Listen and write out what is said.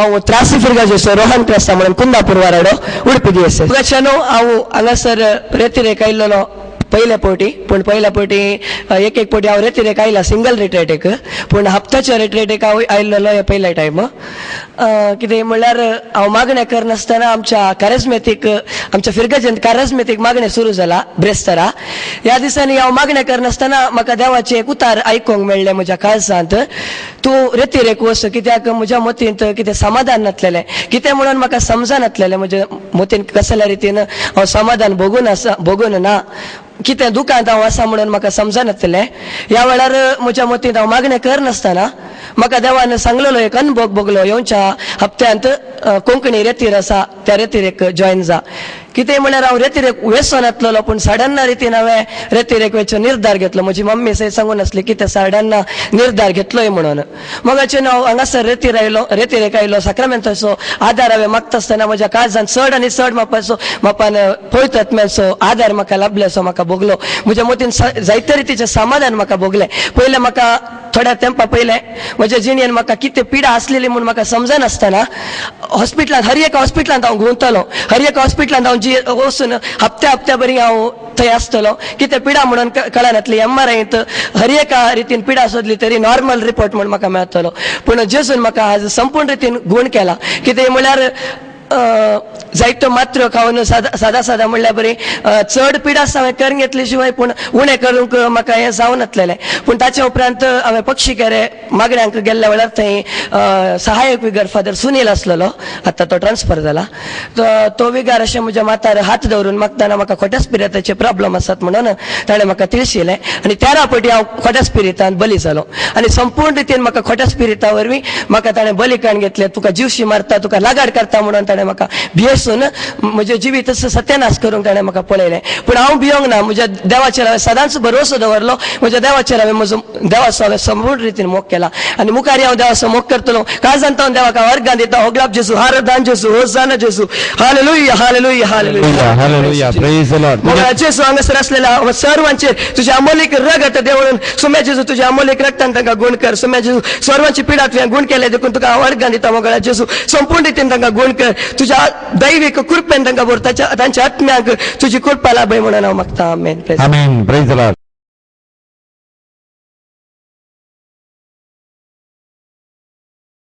ಅವು ತ್ರಾಸಿ ಫಿರ್ಗಾಜು ರೋಹನ್ ಕ್ರಸ್ತ म्हणून कुंदापूर वाराडो उडपी DSS गचनो अವು हांगासर रेतीरेक आयिल्लो पहिल्या पोटी पण पहिल्या पोटी एक एक पोटी हांव रेतीरेक आयला सिंगल रिट्रेटेक पण हप्त्याच्या रिट्रेटेक हांव आयिल्लो हे पहिल्या टायम कितें म्हणल्यार हांव मागणें करनासतना आमच्या फिरगाचेंत कारिझमेटीक मागणें सुरू जाला ब्रेस्तारा. ह्या दिसांनी हांव मागणें करनासतना म्हाका देवाचें एक उतार आयकूंक मेळ्ळें म्हज्या काळजांत. तूं रेतीरेक वच कित्याक म्हज्या मतींत कितें समाधान नासलेलें कितें म्हणून म्हाका समजनासलेलें म्हज्या मतीन कसल्या रितीन हांव समाधान भोगून ना कितें दुखांत हांव आसा म्हणून म्हाका समजनासलें. ह्या वेळार म्हज्या मतींत हांव मागणें करनासतना म्हाका देवान सांगलेलो एक अनुभव भोगलो येवच्या हप्त्यांत कोंकणी रेतीर आसा त्या रेतीरेक जॉयन जा. कितें म्हळ्यार हांव रेतीरेक वेसन येतलो पण सडन्न रितीन हांवें रेतीरेक वचचो निर्धार घेतलो. म्हजी मम्मी सय सांगून आसली कितें सडन्न निर्धार घेतलोय म्हणून. मगाच्यान हांव हांगासर रेतीरेक आयलो साक्रामेंताचो आदार हांवें मागता आसतना म्हज्या काळजांत चड आनी चड मापान पळयत आत्म्याचो आदार म्हाका लाभल्याचो म्हाका भोगलो. म्हज्या मतीन जायते रितीचें समाधान म्हाका भोगलें. पयलें म्हाका थोड्या तेंपा पयलें म्हज्या जिणेन म्हाका कितें पिडा आसलेली म्हूण म्हाका समजनासतना हॉस्पिटलांत हर एक हॉस्पिटलांत हांव घुंवतलो. हर एक हॉस्पिटलांत हांव जी वचून हप्त्या बरी हांव थंय आसतलो. कितें पिडा म्हणून कळनासली. MRIंत हर एका रितीन पिडा सोदली तरी नॉर्मल रिपोर्ट म्हणून म्हाका मेळटलो. पूण जेजून म्हाका आज संपूर्ण रितीन गुण केला. कितें म्हळ्यार जायत्यो मात्र्यो खावन सादा म्हणल्यार बरी चड पिडास हांवें करून घेतले शिवाय पूण उणें करूंक म्हाका हें जावन नासलेलें. पूण ताच्या उपरांत हांवें पक्षीकेरे मागण्यांक गेल्ल्या वेळार थंय सहाय्यक विगार फादर सुनील आसलेलो. आतां तो ट्रान्सफर जाला. तो विगार अशें म्हज्या माथ्यार हात दवरून मागतना म्हाका खोट्या स्पिरिताचे प्रॉब्लम आसात म्हणून ताणें म्हाका तिळशिलें आनी 13 फावटी हांव खोट्या स्पिरितान बली जालो. आनी संपूर्ण रितीन म्हाका खोट्या स्पिरिता वरवीं म्हाका ताणें बलिकाण घेतलें. तुका जीवशी मारता तुका लागाड करता म्हणून ताणें म्हाका भियेसून म्हजें जिवीत सत्यानाश करूंक ताणें म्हाका पळयलें. पूण हांव भियोंक ना. म्हज्या देवाचेर हांवें सदांच भरवसो दवरलो. म्हज्या देवाचेर हांवें म्हजो देवाचो हांवें संपूर्ण रितीन मोग केला आनी मुखारी हांव देवाचो मोग करतलो. काळजांत हांव देवाक अर्गां दिता. होगलाप जेजू हारदान जेजू होसाना जेजू hallelujah hallelujah hallelujah hallelujah praise the Lord. जेजू हांगासर असलेल्या सर्वांचेर तुजे अमोलीक रगत देवळून सुम्या जेजू तुज्या अमोलीक रगतान तांकां गुण कर. सुम्या जेजू सर्वांची पिडा तुवें गुण केले देखून तुका हांव अर्गां दिता. मोगळ्या जेजू संपूर्ण रितीन तांकां गुण कर. तुज्या दैविक कृपेन तांकां भर तांच्या आत्म्याक तुजी कृपा लाभय म्हणून हांव मागता. Amen. Amen. Praise the Lord.